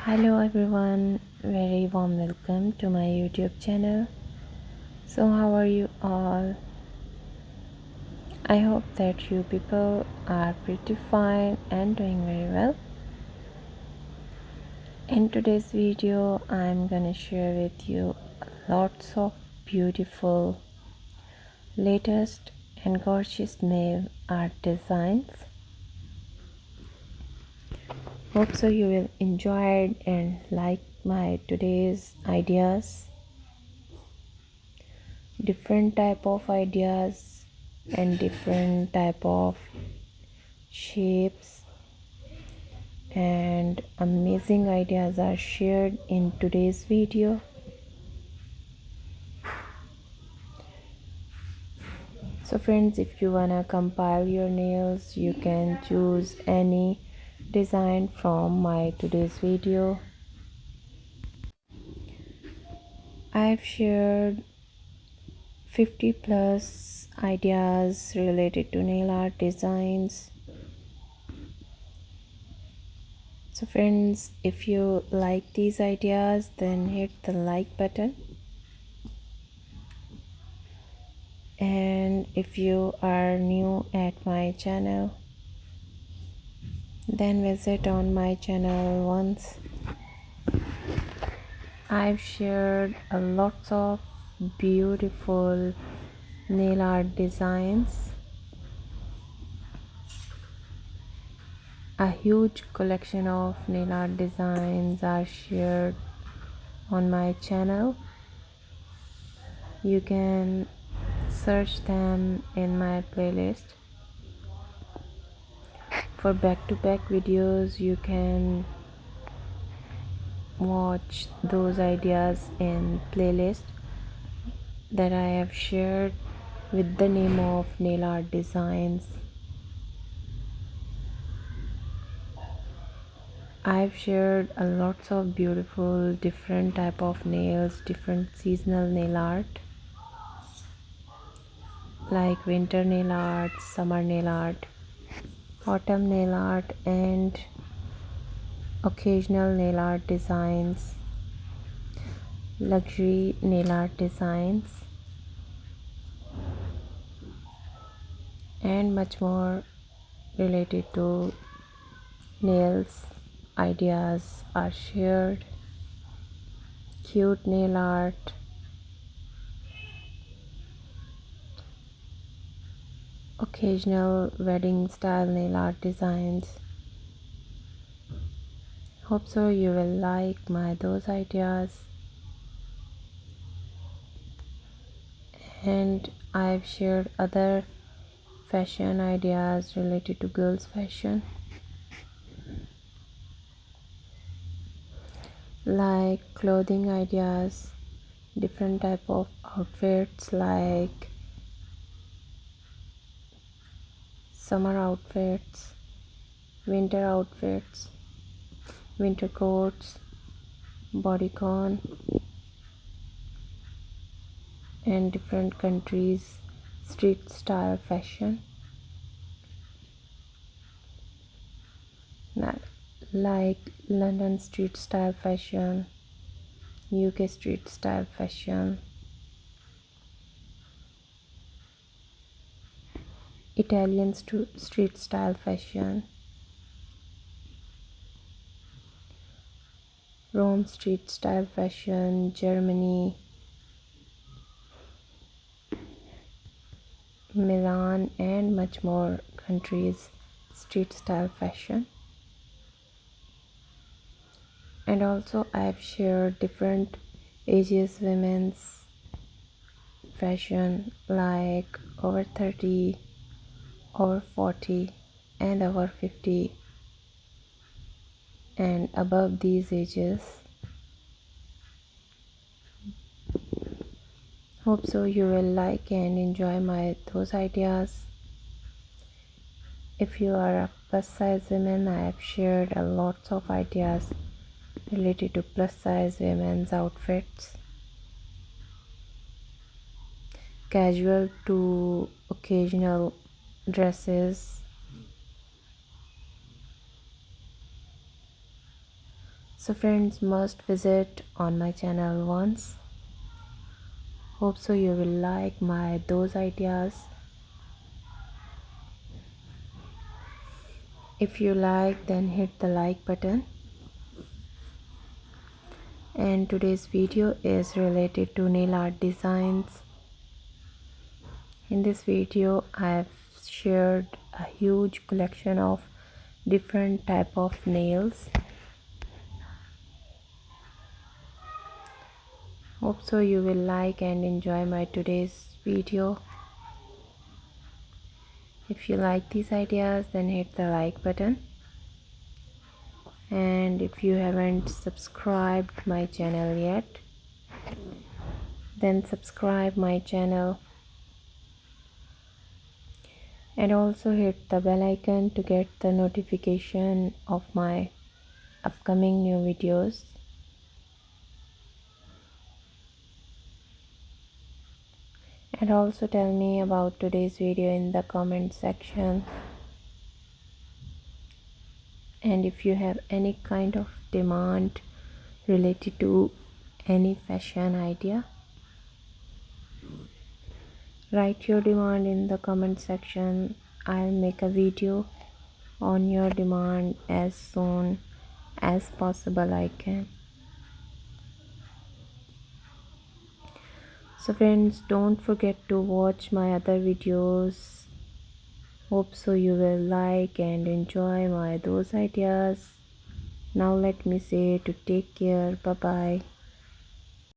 Hello everyone, very warm welcome to my YouTube channel. So how are you all? I hope that you people are pretty fine and doing very well. In today's video, I'm gonna share with you lots of beautiful, latest and gorgeous nail art designs. Hope so you will enjoy it and like my today's ideas. Different type of ideas and different type of shapes and amazing ideas are shared in today's video. So friends, if you wanna compile your nails, you can choose any design from my today's video. I've shared 50 plus ideas related to nail art designs. So friends, if you like these ideas, then hit the like button. And if you are new at my channel, then visit on my channel once. I've shared a lots of beautiful nail art designs. A huge collection of nail art designs are shared on my channel. You can search them in my playlist. For back-to-back videos, you can watch those ideas in playlist that I have shared with the name of nail art designs. I've shared a lots of beautiful different type of nails, different seasonal nail art like winter nail art, summer nail art, autumn nail art, and occasional nail art designs, luxury nail art designs, and much more related to nails. Ideas are shared. Cute nail art, occasional wedding style nail art designs. Hope so you will like my those ideas. And I've shared other fashion ideas related to girls fashion, like clothing ideas, different type of outfits like summer outfits, winter outfits, winter coats, bodycon, and different countries street style fashion, like London street style fashion, UK street style fashion, Italian street style fashion, Rome street style fashion, Germany, Milan, and much more countries street style fashion. And also I've shared different ages women's fashion like over 30, over 40, and over 50 and above these ages. Hope so you will like and enjoy my those ideas. If you are a plus size woman, I have shared a lots of ideas related to plus size women's outfits, casual to occasional dresses, So friends, must visit on my channel once. Hope so you will like my those ideas. If you like, then hit the like button. And today's video is related to nail art designs. In this video I have shared a huge collection of different type of nails. Hope so you will like and enjoy my today's video. If you like these ideas, then hit the like button. And if you haven't subscribed my channel yet, then subscribe my channel and also hit the bell icon to get the notification of my upcoming new videos. And also tell me about today's video in the comment section. And if you have any kind of demand related to any fashion idea, write your demand in the comment section. I'll make a video on your demand as soon as possible I can. So friends, don't forget to watch my other videos. Hope so you will like and enjoy my those ideas. Now let me say to take care. Bye bye.